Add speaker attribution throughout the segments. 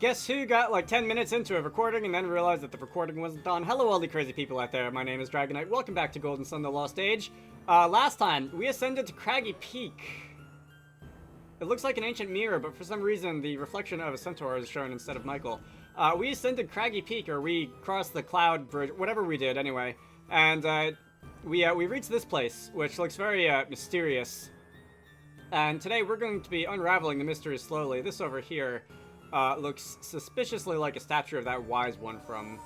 Speaker 1: Guess who got like 10 minutes into a recording and then realized that the recording wasn't done? Hello, all the crazy people out there. My name is Dragonite. Welcome back to Golden Sun: The Lost Age. Last time, we ascended to Craggy Peak. It looks like an ancient mirror, but for some reason, the reflection of a centaur is shown instead of Michael. We ascended Craggy Peak, or we crossed the cloud bridge, whatever we did anyway. And we reached this place, which looks very mysterious. And today we're going to be unraveling the mystery slowly. This over here looks suspiciously like a statue of that wise one from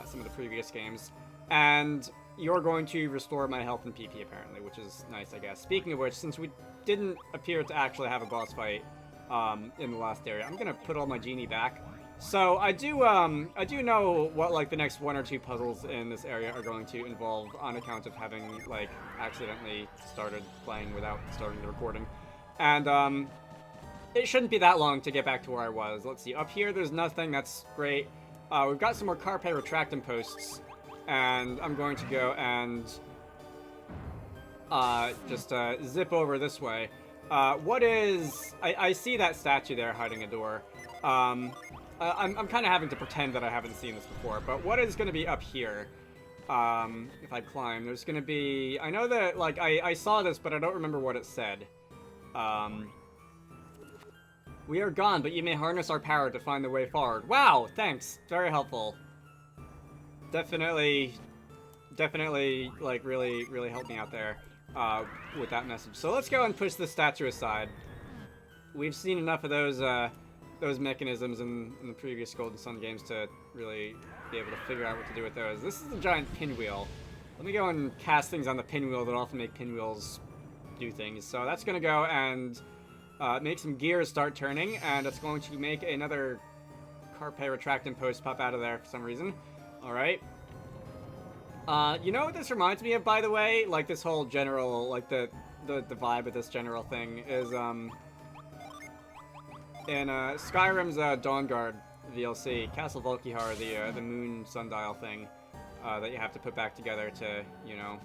Speaker 1: some of the previous games. And you're going to restore my health and PP apparently, which is nice, I guess. Speaking of which, since we didn't appear to actually have a boss fight in the last area, I'm gonna put all my genie back. So I do know what like the next one or two puzzles in this area are going to involve on account of having like accidentally started playing without starting the recording. And it shouldn't be that long to get back to where I was. Let's see, up here there's nothing, that's great. We've got some more carpe retractum posts, and I'm going to go and just zip over this way. What is... I see that statue there hiding a door. I'm kind of having to pretend that I haven't seen this before, but what is going to be up here? If I climb, there's going to be... I know that, like, I saw this, but I don't remember what it said. We are gone, but you may harness our power to find the way forward. Wow, thanks. Very helpful. Definitely, like, really helped me out there with that message. So let's go and push the statue aside. We've seen enough of those mechanisms in the previous Golden Sun games to really be able to figure out what to do with those. This is a giant pinwheel. Let me go and cast things on the pinwheel that often make pinwheels do things. So that's going to go and make some gears start turning, and it's going to make another carpe retractum post pop out of there for some reason. Alright. You know what this reminds me of, by the way? Like, this whole general, like, the vibe of this general thing is, in Skyrim's Dawnguard DLC, Castle Volkihar, the moon sundial thing that you have to put back together to, you know,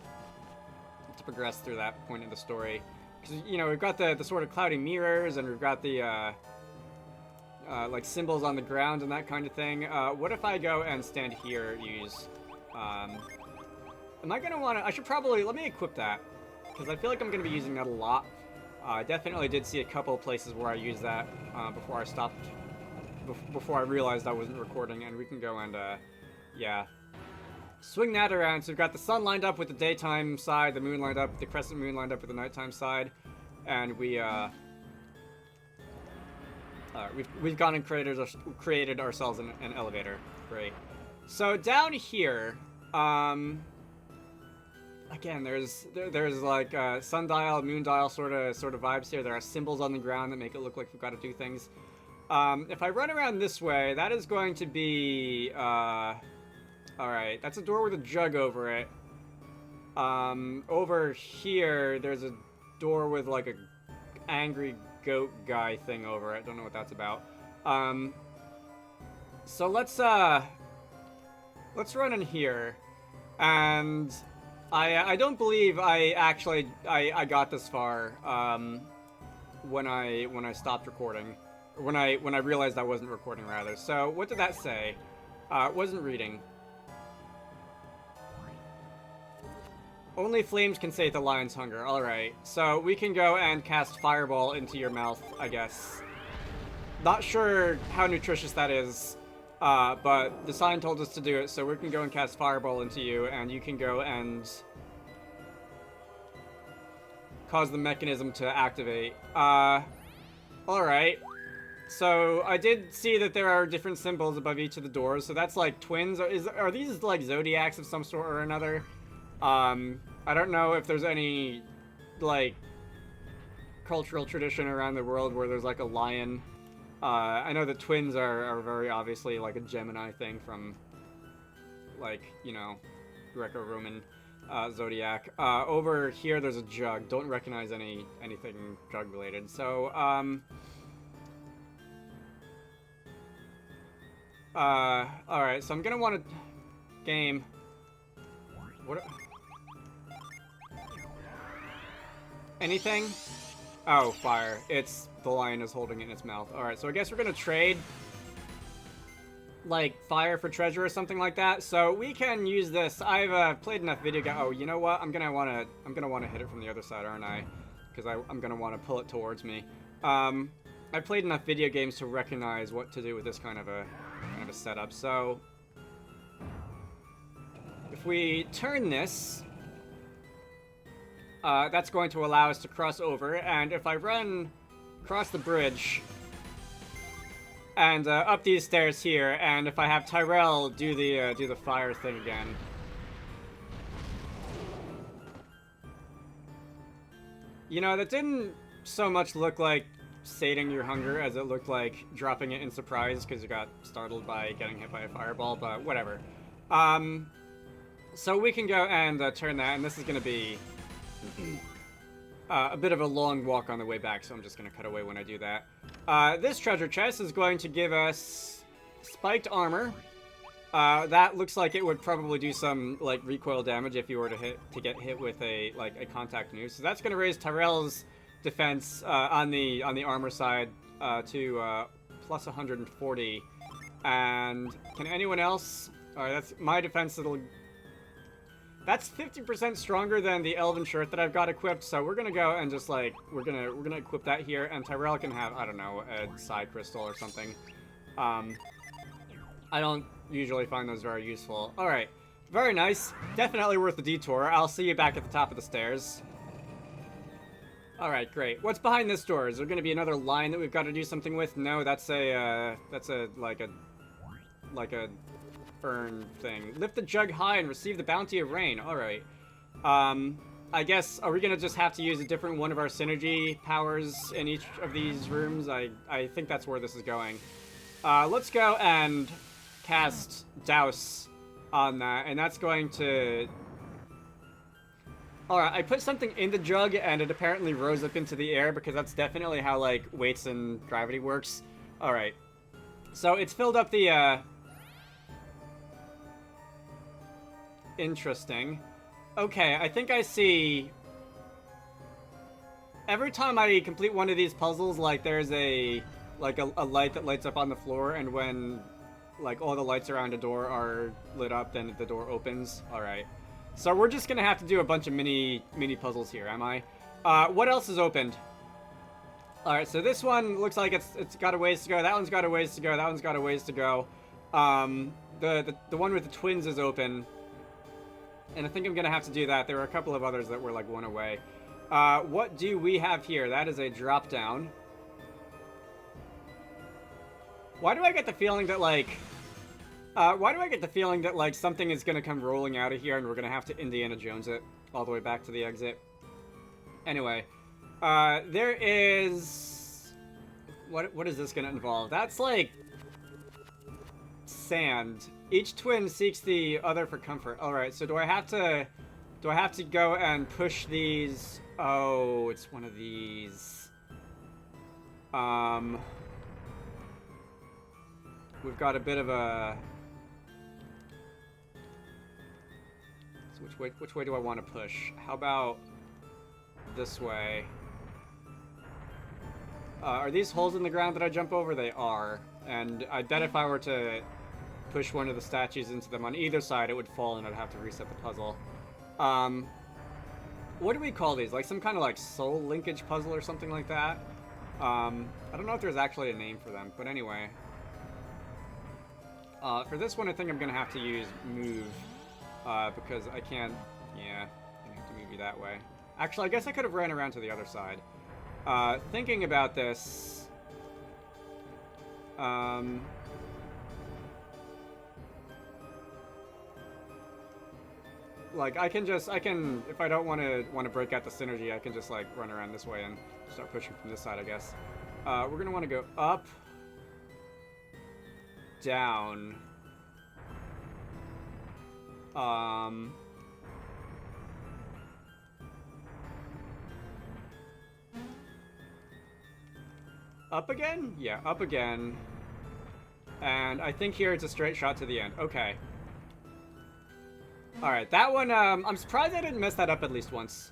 Speaker 1: to progress through that point in the story. Because, you know, we've got the sort of cloudy mirrors, and we've got the, like, symbols on the ground and that kind of thing. What if I go and stand here, use, am I going to want to... I should probably... Let me equip that, because I feel like I'm going to be using that a lot. I definitely did see a couple of places where I used that before I stopped... Before I realized I wasn't recording, and we can go and, yeah. Swing that around. So we've got the sun lined up with the daytime side, the moon lined up, the crescent moon lined up with the nighttime side, and we've gone and created ourselves an elevator. Great. So down here, again, there's like sundial, moondial sort of vibes here. There are symbols on the ground that make it look like we've got to do things. If I run around this way, that is going to be alright, that's a door with a jug over it. Over here, there's a door with like a angry goat guy thing over it. Don't know what that's about. So let's run in here. And I don't believe I actually I got this far when I stopped recording. When I realized I wasn't recording, rather. So what did that say? It wasn't reading. Only flames can sate the lion's hunger. Alright, so we can go and cast Fireball into your mouth, I guess. Not sure how nutritious that is, but the sign told us to do it, so we can go and cast Fireball into you, and you can go and cause the mechanism to activate. Alright. So, I did see that there are different symbols above each of the doors, so that's like twins. Are these like zodiacs of some sort or another? I don't know if there's any, like, cultural tradition around the world where there's, like, a lion. I know that twins are very obviously, like, a Gemini thing from, like, you know, Greco-Roman, zodiac. Over here, there's a jug. Don't recognize anything jug-related. So, alright, so I'm gonna want to... Game. What... Anything? Oh, fire. It's... The lion is holding it in its mouth. Alright, so I guess we're gonna trade. like fire for treasure or something like that. So we can use this. I've played enough video game. Oh, you know what? I'm gonna wanna hit it from the other side, aren't I? Because I'm gonna want to pull it towards me. I've played enough video games to recognize what to do with this kind of a setup. So if we turn this, that's going to allow us to cross over. And if I run across the bridge and up these stairs here, and if I have Tyrell do the fire thing again. You know, that didn't so much look like sating your hunger as it looked like dropping it in surprise because you got startled by getting hit by a fireball, but whatever. So we can go and turn that, and this is going to be a bit of a long walk on the way back, so I'm just going to cut away when I do that. This treasure chest is going to give us spiked armor. That looks like it would probably do some like recoil damage if you were to get hit with a contact move. So that's going to raise Tyrell's defense on the armor side to plus 140. And can anyone else? All right, that's my defense. That's 50% stronger than the elven shirt that I've got equipped. So we're gonna go and just like we're gonna equip that here, and Tyrell can have, I don't know, a side crystal or something. I don't usually find those very useful. All right, very nice. Definitely worth the detour. I'll see you back at the top of the stairs. All right, great. What's behind this door? Is there going to be another line that we've got to do something with? No, that's a like a urn thing. Lift the jug high and receive the bounty of rain. All right. I guess, are we going to just have to use a different one of our synergy powers in each of these rooms? I think that's where this is going. Let's go and cast Douse on that, and that's going to... Alright, I put something in the jug, and it apparently rose up into the air, because that's definitely how, like, weights and gravity works. Alright. So, it's filled up the, Interesting. Okay, I think I see... Every time I complete one of these puzzles, like, there's a light that lights up on the floor, and when, like, all the lights around a door are lit up, then the door opens. Alright. So we're just gonna have to do a bunch of mini puzzles here, am I? What else is opened? Alright, so this one looks like it's got a ways to go. That one's got a ways to go. That one's got a ways to go. The one with the twins is open. And I think I'm gonna have to do that. There were a couple of others that were, like, one away. What do we have here? That is a drop down. Why do I get the feeling that, like... something is gonna come rolling out of here and we're gonna have to Indiana Jones it all the way back to the exit? Anyway, there is... What is this gonna involve? That's, like... sand. Each twin seeks the other for comfort. Alright, so do I have to go and push these? Oh, it's one of these. We've got a bit of a... So which way do I want to push? How about this way? Are these holes in the ground that I jump over? They are. And I bet if I were to push one of the statues into them on either side, it would fall and I'd have to reset the puzzle. What do we call these? Like some kind of like soul linkage puzzle or something like that? I don't know if there's actually a name for them, but anyway. For this one, I think I'm going to have to use move, because I can't, yeah, I have to move you that way. Actually, I guess I could have ran around to the other side. Thinking about this, like, if I don't want to break out the synergy, I can just, like, run around this way and start pushing from this side, I guess. We're going to want to go up, down, up again? Yeah, up again. And I think here it's a straight shot to the end. Okay. Alright, that one, I'm surprised I didn't mess that up at least once.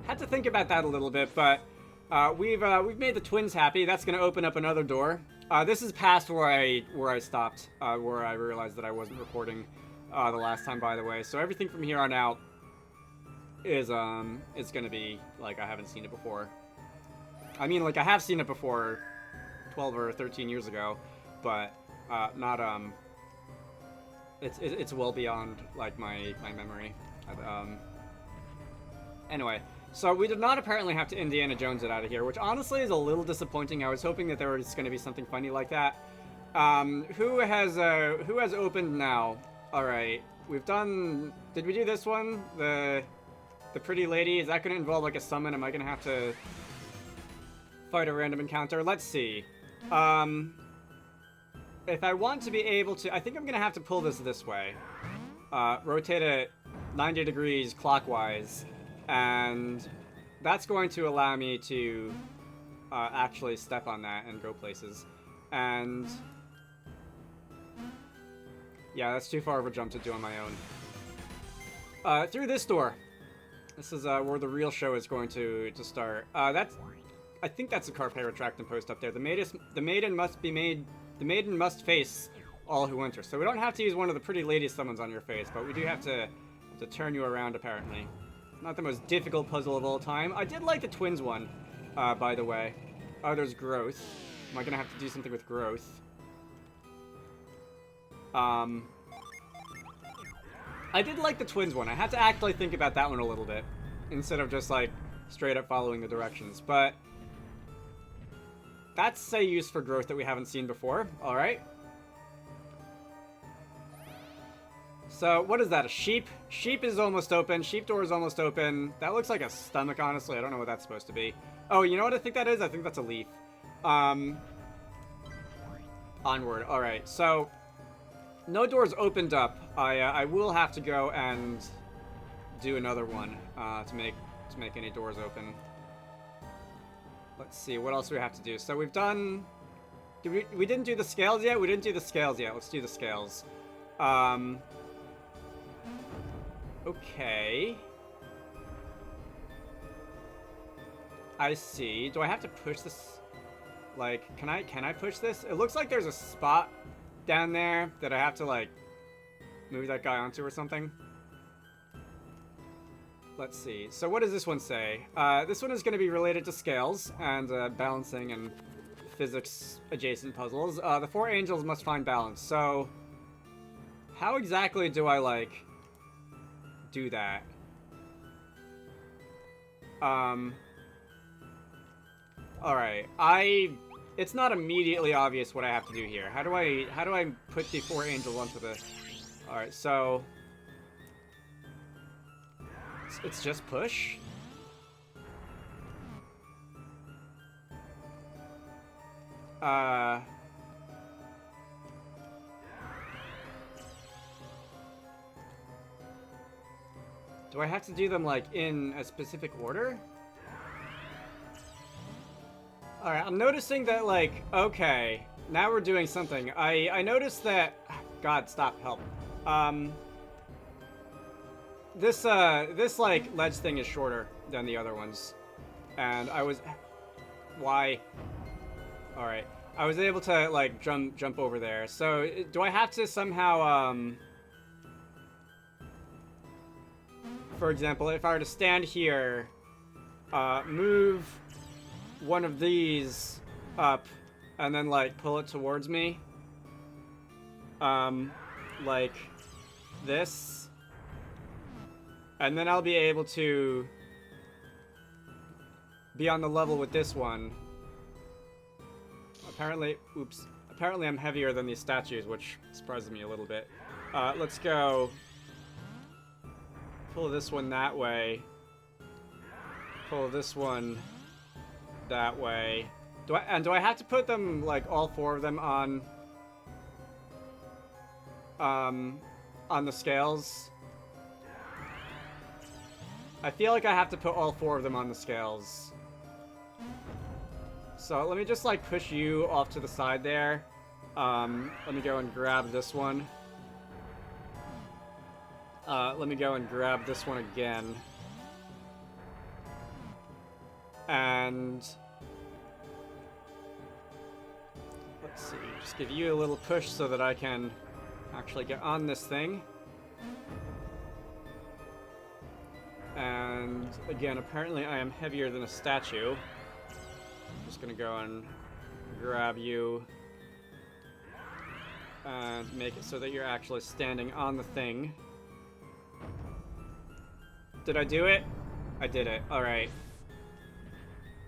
Speaker 1: Had to think about that a little bit, but we've made the twins happy. That's going to open up another door. This is past where I stopped, where I realized that I wasn't recording the last time, by the way. So everything from here on out is gonna be like I haven't seen it before. I mean, like I have seen it before 12 or 13 years ago, but not it's well beyond like my memory. Anyway, so we did not apparently have to Indiana Jones it out of here, which honestly is a little disappointing. I was hoping that there was going to be something funny like that. Who has opened now? All right, we've done. Did we do this one? The pretty lady. Is that going to involve like a summon? Am I going to have to fight a random encounter? Let's see. If I want to be able to, I think I'm going to have to pull this way. Rotate it 90 degrees clockwise, and that's going to allow me to actually step on that and go places. And yeah, that's too far of a jump to do on my own. Through this door. This is where the real show is going to start. I think that's a Carpe Retractum post up there. The maiden must face all who enter. So we don't have to use one of the pretty lady summons on your face, but we do have to turn you around, apparently. Not the most difficult puzzle of all time. I did like the twins one, by the way. Oh, there's growth. Am I gonna have to do something with growth? I did like the twins one. I had to actually think about that one a little bit, instead of just, like, straight up following the directions. But that's a use for growth that we haven't seen before. Alright. So, what is that? A sheep? Sheep is almost open. Sheep door is almost open. That looks like a stomach, honestly. I don't know what that's supposed to be. Oh, you know what I think that is? I think that's a leaf. Onward. Alright, so no doors opened up. I will have to go and do another one to make any doors open. Let's see, what else do we have to do? So we've done... We didn't do the scales yet? We didn't do the scales yet. Let's do the scales. Okay. I see. Do I have to push this? Like, can I push this? It looks like there's a spot down there that I have to, like, move that guy onto or something. Let's see. So what does this one say? This one is going to be related to scales and balancing and physics adjacent puzzles. The four angels must find balance. So how exactly do I, like, do that? Alright. It's not immediately obvious what I have to do here. How do I put the four angels onto the... Alright, so... It's just push? Do I have to do them, like, in a specific order? Alright, I'm noticing that, like, okay, now we're doing something. I noticed that... God, stop, help. This, like, ledge thing is shorter than the other ones. And I was... Why? Alright. I was able to, like, jump over there. So, do I have to somehow, for example, if I were to stand here, move one of these up, and then, like, pull it towards me, like this, and then I'll be able to be on the level with this one. Apparently, oops, apparently I'm heavier than these statues, which surprises me a little bit. Let's go pull this one that way, pull this one that way. Do I have to put them, like, all four of them on the scales? I feel like I have to put all four of them on the scales. So let me just, like, push you off to the side there. Let me go and grab this one. Let me go and grab this one again. And Let's see, just give you a little push so that I can actually get on this thing. And again, apparently I am heavier than a statue. I'm just gonna go and grab you and make it so that you're actually standing on the thing. Did I do it? I did it. All right.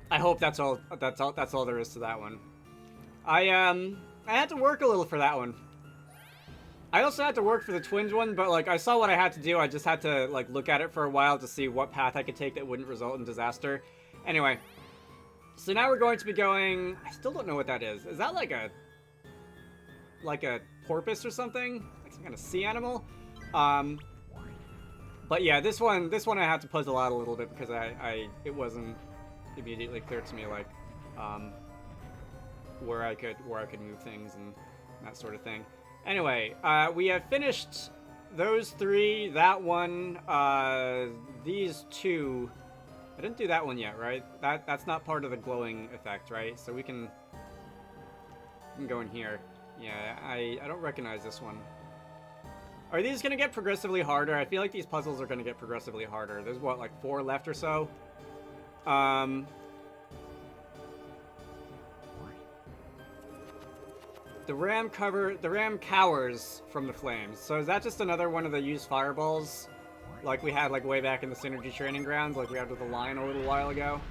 Speaker 1: I hope that's all there is to that one. I had to work a little for that one. I also had to work for the twins one, but like I saw what I had to do. I just had to like look at it for a while to see what path I could take that wouldn't result in disaster. Anyway, so now we're going to be going. I still don't know what that is. Is that like a porpoise or something? Like some kind of sea animal? But yeah, this one I had to puzzle out a little bit because it wasn't immediately clear to me like where I could move things and that sort of thing. Anyway, we have finished those three, that one, these two. I didn't do that one yet, right? That's not part of the glowing effect, right? So we can go in here. Yeah, I don't recognize this one. Are these gonna get progressively harder? I feel like these puzzles are gonna get progressively harder. There's what, like 4 left or so? The ram cowers from the flames. So is that just another one of the used fireballs? Like we had like way back in the Synergy training grounds, like we had with the lion a little while ago?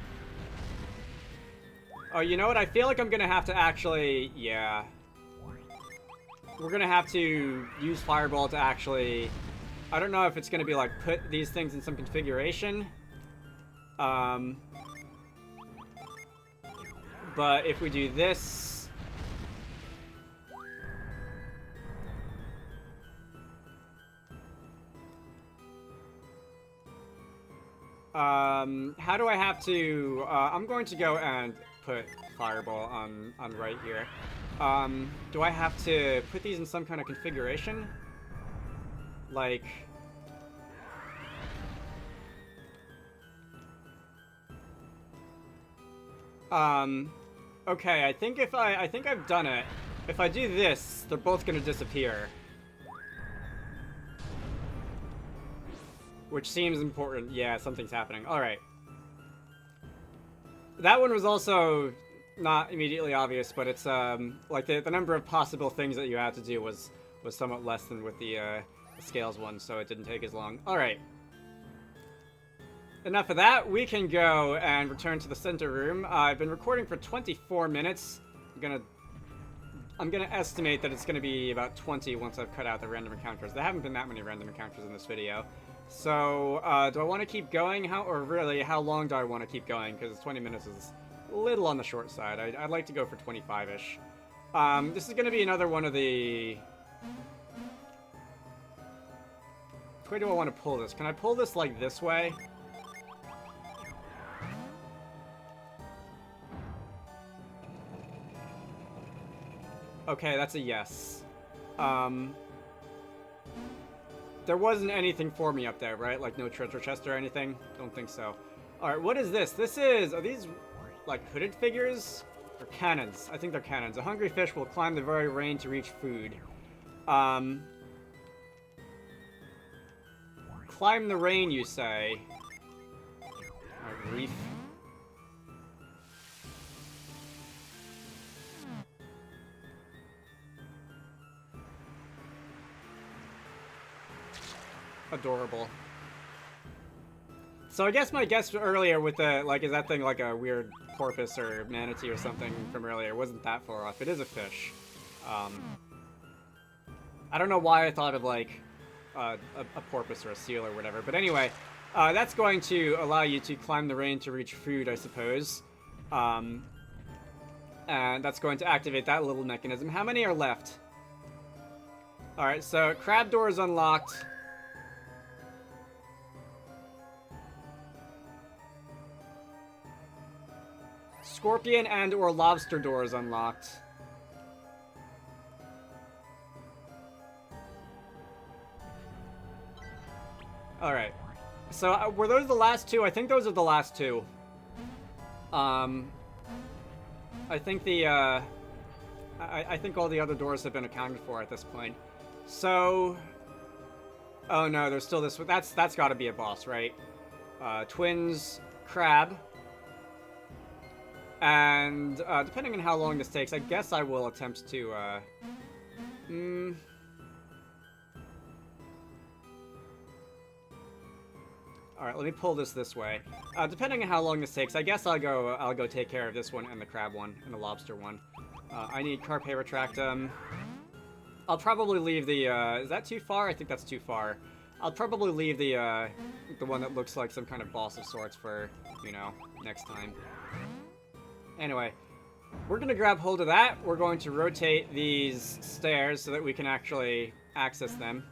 Speaker 1: Oh, you know what? I feel like I'm gonna have to actually, yeah. We're gonna have to use fireball to actually, I don't know if it's gonna be like put these things in some configuration. But if we do this, how do I have to, I'm going to go and put fireball on right here. Do I have to put these in some kind of configuration? Like, okay, I think I've done it. If I do this, they're both gonna disappear. Which seems important. Yeah, something's happening. Alright. That one was also not immediately obvious, but it's, like, the number of possible things that you had to do was somewhat less than with the scales one, so it didn't take as long. Alright. Enough of that. We can go and return to the center room. I've been recording for 24 minutes. I'm gonna estimate that it's gonna be about 20 once I've cut out the random encounters. There haven't been that many random encounters in this video. So, do I want to keep going? How long do I want to keep going? Because 20 minutes is a little on the short side. I'd like to go for 25-ish. This is going to be another one of the... Which way do I want to pull this? Can I pull this, like, this way? Okay, that's a yes. There wasn't anything for me up there, right? Like no treasure chest or anything? Don't think so. Alright, what is this? This is... Are these, like, hooded figures? Or cannons? I think they're cannons. A hungry fish will climb the very rain to reach food. Climb the rain, you say? Alright, reef. Adorable. So I guess my guess earlier with the, like, is that thing like a weird porpoise or manatee or something from earlier? Wasn't that far off. It is a fish. I don't know why I thought of, like, a porpoise or a seal or whatever. But anyway, that's going to allow you to climb the rain to reach food, I suppose. And that's going to activate that little mechanism. How many are left? Alright, so crab door is unlocked. Scorpion and or lobster door is unlocked. Alright. So, were those the last two? I think those are the last two. I think the, I think all the other doors have been accounted for at this point. So... Oh no, there's still this... That's got to be a boss, right? Twins, crab. And depending on how long this takes, I guess I will attempt to... Alright, let me pull this way. Depending on how long this takes, I guess I'll go take care of this one and the crab one and the lobster one. I need carpe retractum. I'll probably leave the, is that too far? I think that's too far. I'll probably leave the one that looks like some kind of boss of sorts for, you know, next time. Anyway, we're gonna grab hold of that. We're going to rotate these stairs so that we can actually access them.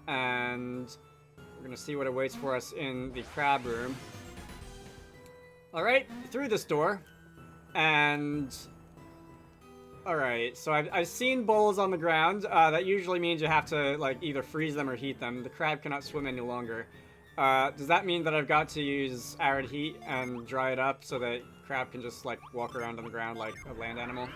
Speaker 1: And we're gonna see what awaits for us in the crab room. Alright, through this door. And... Alright, so I've seen bowls on the ground. That usually means you have to, like, either freeze them or heat them. The crab cannot swim any longer. Does that mean that I've got to use arid heat and dry it up so that crab can just, like, walk around on the ground like a land animal?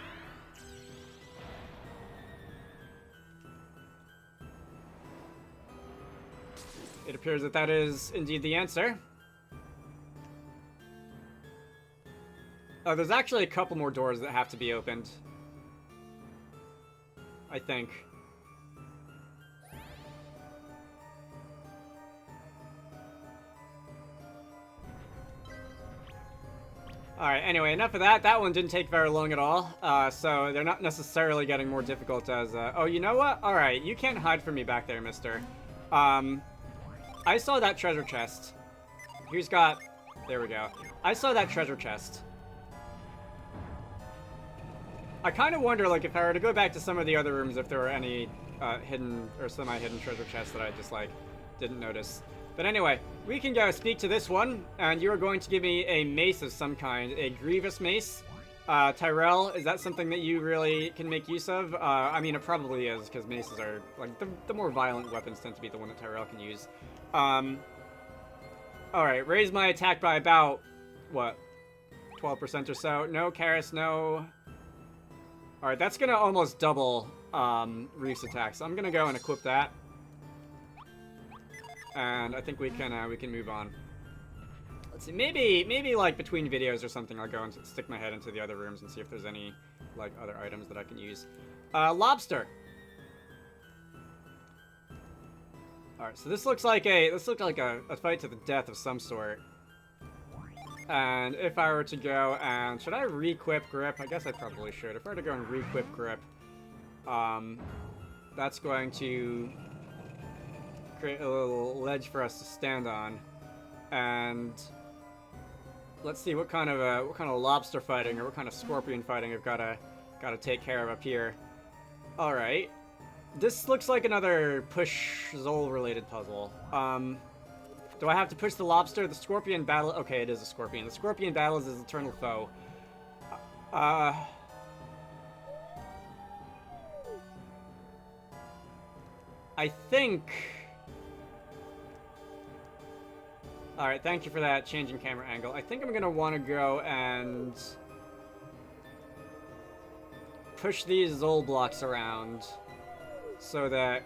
Speaker 1: It appears that that is indeed the answer. Oh, there's actually a couple more doors that have to be opened. I think. Alright, anyway, enough of that. That one didn't take very long at all. So they're not necessarily getting more difficult as... Oh, you know what? Alright, you can't hide from me back there, mister. I saw that treasure chest. Who's got... There we go. I saw that treasure chest. I kind of wonder, like, if I were to go back to some of the other rooms, if there were any hidden or semi-hidden treasure chests that I just, like, didn't notice. But anyway, we can go speak to this one, and you are going to give me a mace of some kind. A grievous mace. Tyrell, is that something that you really can make use of? I mean, it probably is, because maces are, like, the more violent weapons tend to be the one that Tyrell can use. Alright, raise my attack by about, what, 12% or so? No, Karis, no. Alright, that's gonna almost double Reef's attack, so I'm gonna go and equip that. And I think we can move on. Let's see, maybe like between videos or something, I'll go and stick my head into the other rooms and see if there's any like other items that I can use. Lobster. Alright, so this looks like a fight to the death of some sort. And if I were to go and... Should I re-equip Grip? I guess I probably should. If I were to go and re-equip Grip, that's going to create a little ledge for us to stand on. And let's see what kind of lobster fighting or what kind of scorpion fighting I've gotta take care of up here. Alright. This looks like another push Zol related puzzle. Do I have to push the lobster? The scorpion battle... Okay, it is a scorpion. The scorpion battles his eternal foe. I think... Alright, thank you for that changing camera angle. I think I'm gonna want to go and... push these Zol blocks around so that...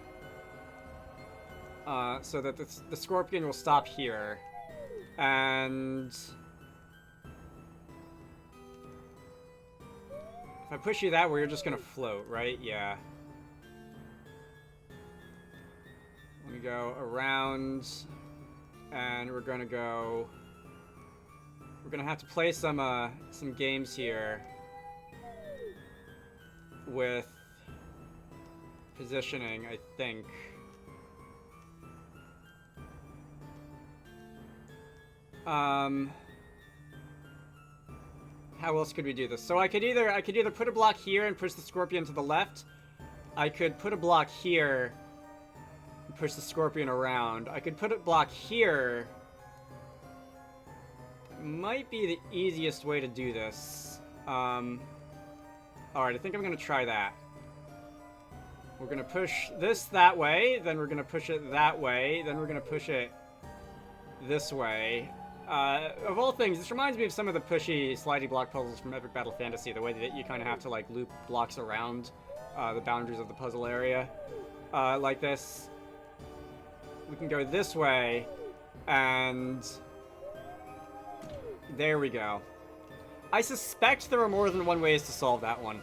Speaker 1: the scorpion will stop here. And... if I push you that way, you're just gonna float, right? Yeah. Let me go around... and we're gonna go... we're gonna have to play some games here with positioning, I think. How else could we do this? So I could either put a block here and push the scorpion to the left. I could put a block here and push the scorpion around. I could put a block here. Might be the easiest way to do this. Alright, I think I'm gonna try that. We're gonna push this that way, then we're gonna push it that way, then we're gonna push it this way. Of all things, this reminds me of some of the pushy slidey block puzzles from Epic Battle Fantasy, the way that you kind of have to, like, loop blocks around the boundaries of the puzzle area, like this. We can go this way, and there we go. I suspect there are more than one ways to solve that one.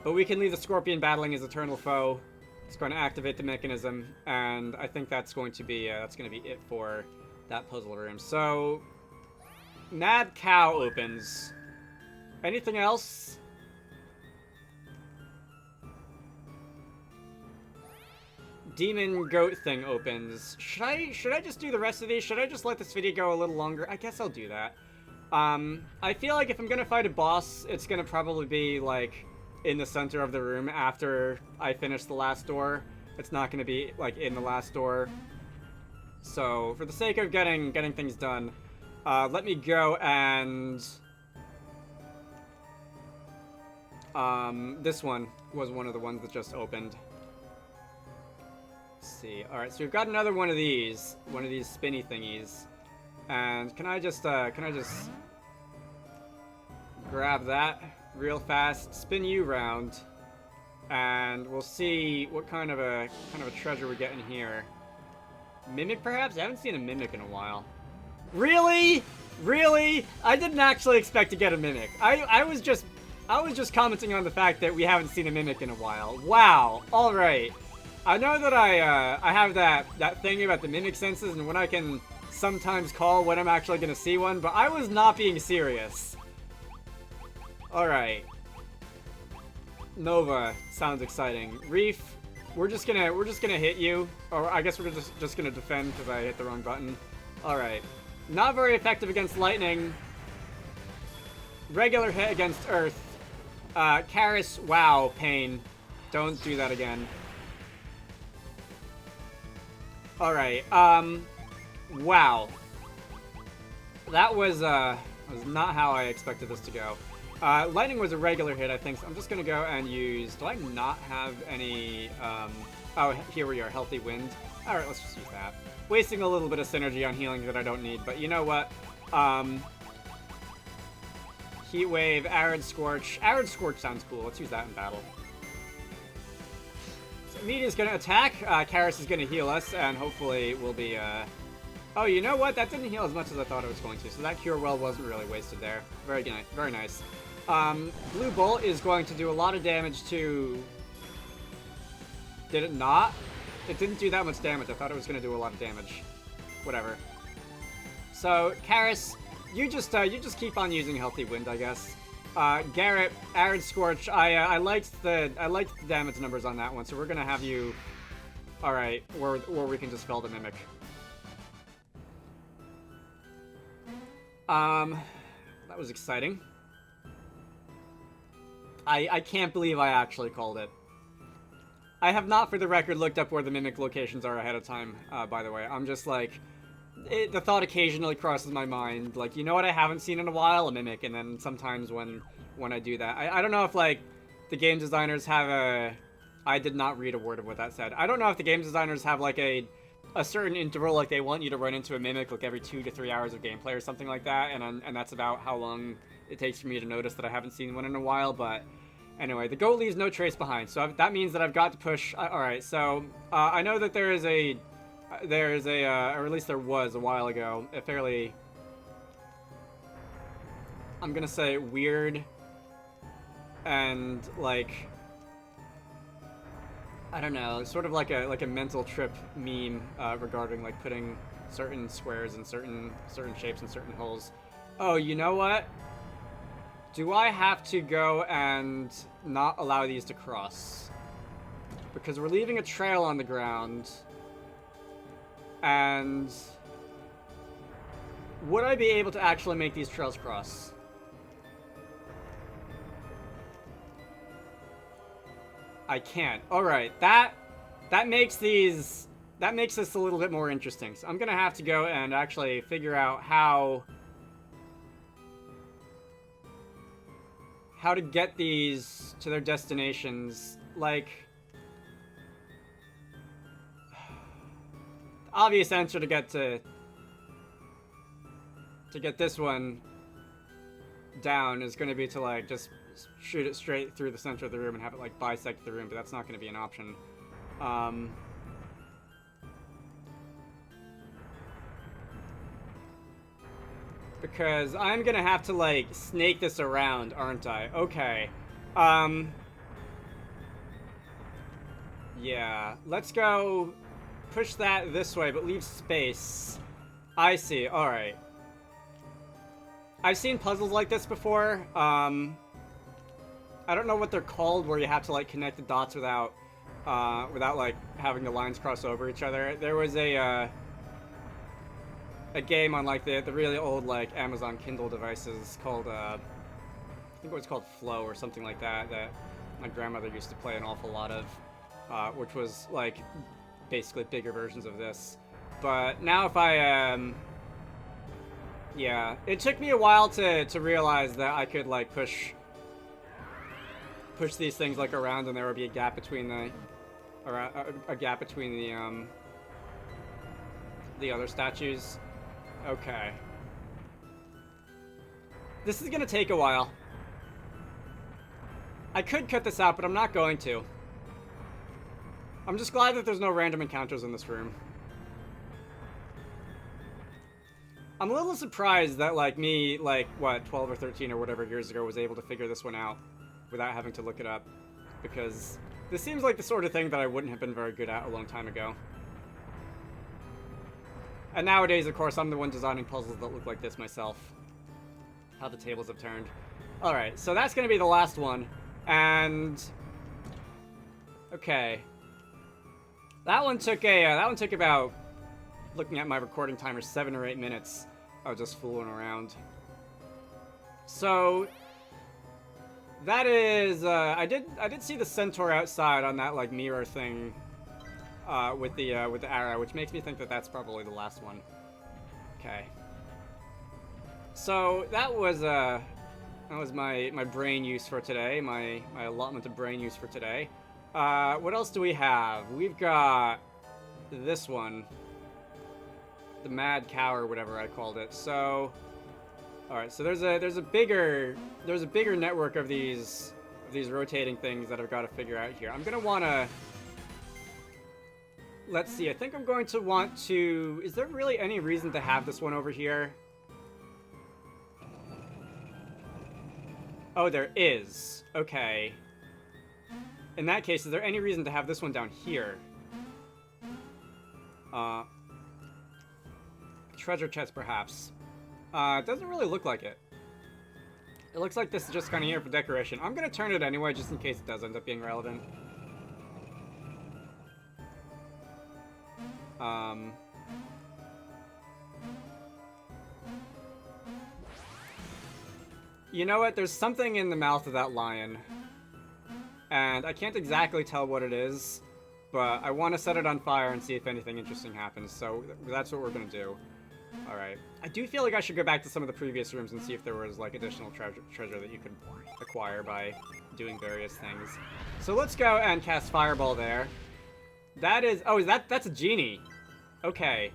Speaker 1: But we can leave the Scorpion battling his eternal foe. It's going to activate the mechanism, and I think that's going to be it for that puzzle room. So, Mad Cow opens. Anything else? Demon Goat thing opens. Should I just do the rest of these? Should I just let this video go a little longer? I guess I'll do that. I feel like if I'm gonna fight a boss, it's gonna probably be, like, in the center of the room after I finish the last door. It's not gonna be, like, in the last door. So, for the sake of getting things done, let me go and... this one was one of the ones that just opened. Let's see. Alright, so we've got another one of these spinny thingies. And can I just grab that real fast, spin you round, and we'll see what kind of a treasure we're getting here. Mimic, perhaps? I haven't seen a Mimic in a while. Really? Really? I didn't actually expect to get a Mimic. I was just commenting on the fact that we haven't seen a Mimic in a while. Wow. All right. I know that I have that thing about the Mimic senses and when I can sometimes call when I'm actually gonna see one, but I was not being serious. All right. Nova sounds exciting. Reef, we're just gonna hit you, or I guess we're just gonna defend because I hit the wrong button. All right. Not very effective against lightning. Regular hit against earth. Karis, wow, pain. Don't do that again. All right. Wow. That was not how I expected this to go. Lightning was a regular hit, I think. So I'm just gonna go and use... Do I not have any... Oh, here we are. Healthy Wind. Alright, let's just use that. Wasting a little bit of synergy on healing that I don't need, but you know what? Heat Wave, Arid Scorch. Arid Scorch sounds cool. Let's use that in battle. So Media's gonna attack. Karis is gonna heal us, and hopefully we'll be... Oh, you know what? That didn't heal as much as I thought it was going to, so that Cure Well wasn't really wasted there. Very nice. Very nice. Blue Bolt is going to do a lot of damage to... Did it not? It didn't do that much damage. I thought it was going to do a lot of damage. Whatever. So, Karis, you just keep on using Healthy Wind, I guess. Garrett, Arid Scorch. I liked the damage numbers on that one, so we're gonna have you. All right, or we can just spell the Mimic. That was exciting. I can't believe I actually called it. I have not, for the record, looked up where the Mimic locations are ahead of time, by the way. I'm just like... the thought occasionally crosses my mind, like, you know what I haven't seen in a while? A Mimic, and then sometimes when I do that... I don't know if, like, the game designers have a... I did not read a word of what that said. I don't know if the game designers have, like, a certain interval, like, they want you to run into a Mimic, like, every 2 to 3 hours of gameplay or something like that, and that's about how long it takes for me to notice that I haven't seen one in a while, but... Anyway, the goat leaves no trace behind, so that means that I've got to push... Alright, so, I know that or at least there was a while ago, a fairly... I'm gonna say weird... and, like... I don't know, sort of like a mental trip meme, regarding, like, putting certain squares in certain shapes and certain holes. Oh, you know what? Do I have to go and not allow these to cross? Because we're leaving a trail on the ground. And... would I be able to actually make these trails cross? I can't. Alright, that makes these... that makes this a little bit more interesting. So I'm gonna have to go and actually figure out how to get these to their destinations. Like... the obvious answer to get to to get this one down is going to be to, like, just shoot it straight through the center of the room and have it, like, bisect the room, but that's not going to be an option. Because I'm going to have to, like, snake this around, aren't I? Okay. Yeah, let's go push that this way, but leave space. I see, alright. I've seen puzzles like this before. I don't know what they're called, where you have to, like, connect the dots without, like, having the lines cross over each other. There was a game on, like, the really old, like, Amazon Kindle devices called, I think it was called Flow or something like that, that my grandmother used to play an awful lot of, which was, like, basically bigger versions of this. But now if I, yeah, it took me a while to realize that I could, like, push these things, like, around, and there would be a gap between the, a gap between the other statues. Okay. This is gonna take a while. I could cut this out, but I'm not going to. I'm just glad that there's no random encounters in this room. I'm a little surprised that, like, me, like, what, 12 or 13 or whatever years ago was able to figure this one out without having to look it up. Because this seems like the sort of thing that I wouldn't have been very good at a long time ago. And nowadays, of course, I'm the one designing puzzles that look like this myself. How the tables have turned. Alright, so that's gonna be the last one. And... okay. That one took about, looking at my recording timer, 7 or 8 minutes of just fooling around. So... that is, I did see the centaur outside on that, like, mirror thing, with the arrow, which makes me think that that's probably the last one. Okay. So, that was my brain use for today, my allotment of brain use for today. What else do we have? We've got this one. The Mad Cow, or whatever I called it. So... alright, so there's a bigger network of these rotating things that I've got to figure out here. I'm gonna wanna, let's see, I think I'm going to want to, is there really any reason to have this one over here? Oh, there is. Okay. In that case, is there any reason to have this one down here? Treasure chest, perhaps. It doesn't really look like it. It looks like this is just kind of here for decoration. I'm gonna turn it anyway, just in case it does end up being relevant. You know what? There's something in the mouth of that lion. And I can't exactly tell what it is, but I want to set it on fire and see if anything interesting happens, so that's what we're gonna do. Alright. I do feel like I should go back to some of the previous rooms and see if there was, like, additional treasure that you could acquire by doing various things. So let's go and cast Fireball there. That is... oh, that's a genie. Okay.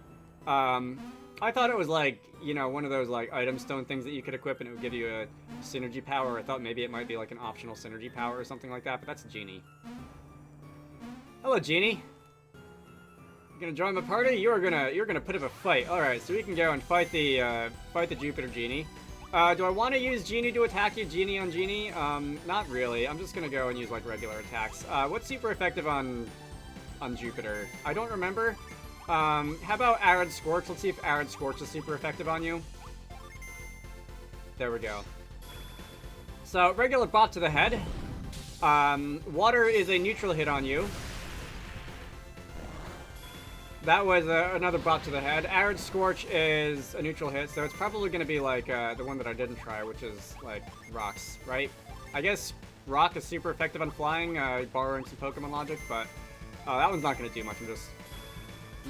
Speaker 1: I thought it was, like, you know, one of those, like, item stone things that you could equip and it would give you a synergy power. I thought maybe it might be, like, an optional synergy power or something like that, but that's a genie. Hello, genie. Gonna join the party? You're gonna put up a fight. Alright, so we can go and fight the Jupiter Genie. Do I want to use Genie to attack you, Genie on Genie? Not really. I'm just gonna go and use, like, regular attacks. What's super effective on Jupiter? I don't remember. How about Arid Scorch? Let's see if Arid Scorch is super effective on you. There we go. So, regular bot to the head. Water is a neutral hit on you. That was another bot to the head. Arid Scorch is a neutral hit, so it's probably going to be like the one that I didn't try, which is like Rocks, right? I guess Rock is super effective on flying, borrowing some Pokemon logic, but that one's not going to do much. I'm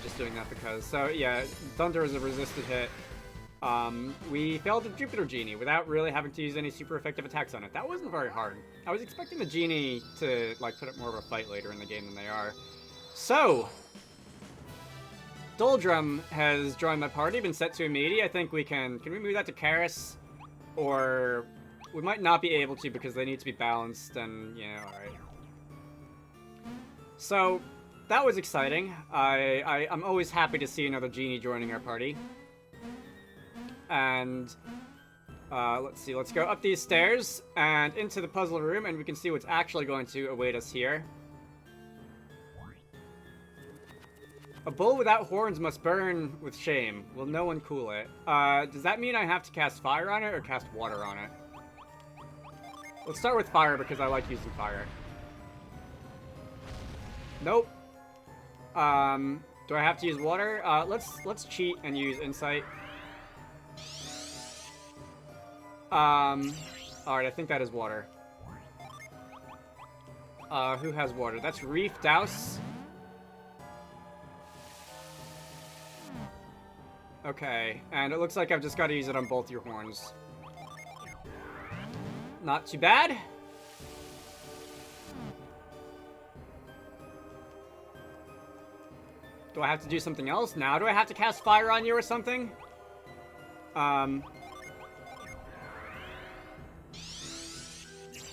Speaker 1: just doing that because. So yeah, Thunder is a resisted hit. We failed the Jupiter Genie without really having to use any super effective attacks on it. That wasn't very hard. I was expecting the Genie to like put up more of a fight later in the game than they are. So. Doldrum has joined my party, been set to a meaty. I think we can we move that to Karis? Or we might not be able to because they need to be balanced and, yeah, alright. So, that was exciting. I'm always happy to see another genie joining our party. And, let's see, let's go up these stairs and into the puzzle room and we can see what's actually going to await us here. A bull without horns must burn with shame. Will no one cool it? Does that mean I have to cast fire on it or cast water on it? Let's start with fire because I like using fire. Nope. Do I have to use water? Let's cheat and use insight. Alright, I think that is water. Who has water? That's Reef Douse. Okay, and it looks like I've just got to use it on both your horns. Not too bad. Do I have to do something else now? Do I have to cast fire on you or something? I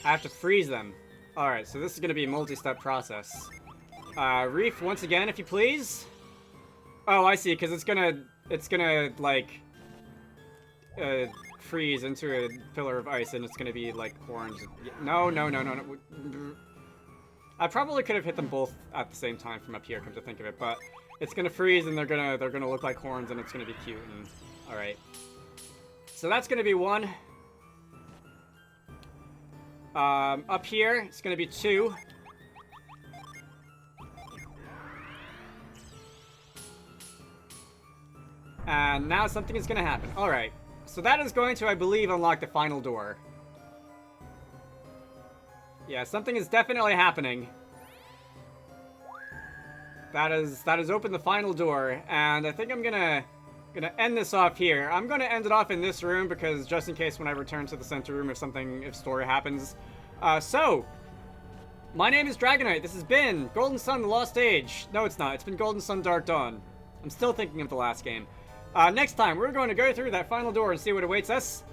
Speaker 1: have to freeze them. Alright, so this is going to be a multi-step process. Reef, once again, if you please. Oh, I see, because it's gonna, like, freeze into a pillar of ice, and it's gonna be, like, horns. No. I probably could have hit them both at the same time from up here, come to think of it, but it's gonna freeze, and they're gonna look like horns, and it's gonna be cute, and... Alright. So that's gonna be one. Up here, it's gonna be two. And now something is going to happen. Alright. So that is going to, I believe, unlock the final door. Yeah, something is definitely happening. That is opened the final door. And I think I'm gonna end this off here. I'm gonna end it off in this room because just in case when I return to the center room if story happens. So, my name is Dragonite. This has been Golden Sun The Lost Age. No, it's not. It's been Golden Sun Dark Dawn. I'm still thinking of the last game. Next time, we're going to go through that final door and see what awaits us.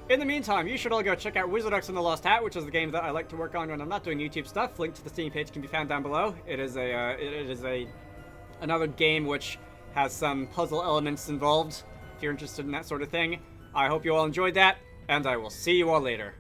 Speaker 1: In the meantime, you should all go check out Wizarducks and the Lost Hat, which is the game that I like to work on when I'm not doing YouTube stuff. Link to the Steam page can be found down below. It is another game which has some puzzle elements involved, if you're interested in that sort of thing. I hope you all enjoyed that, and I will see you all later.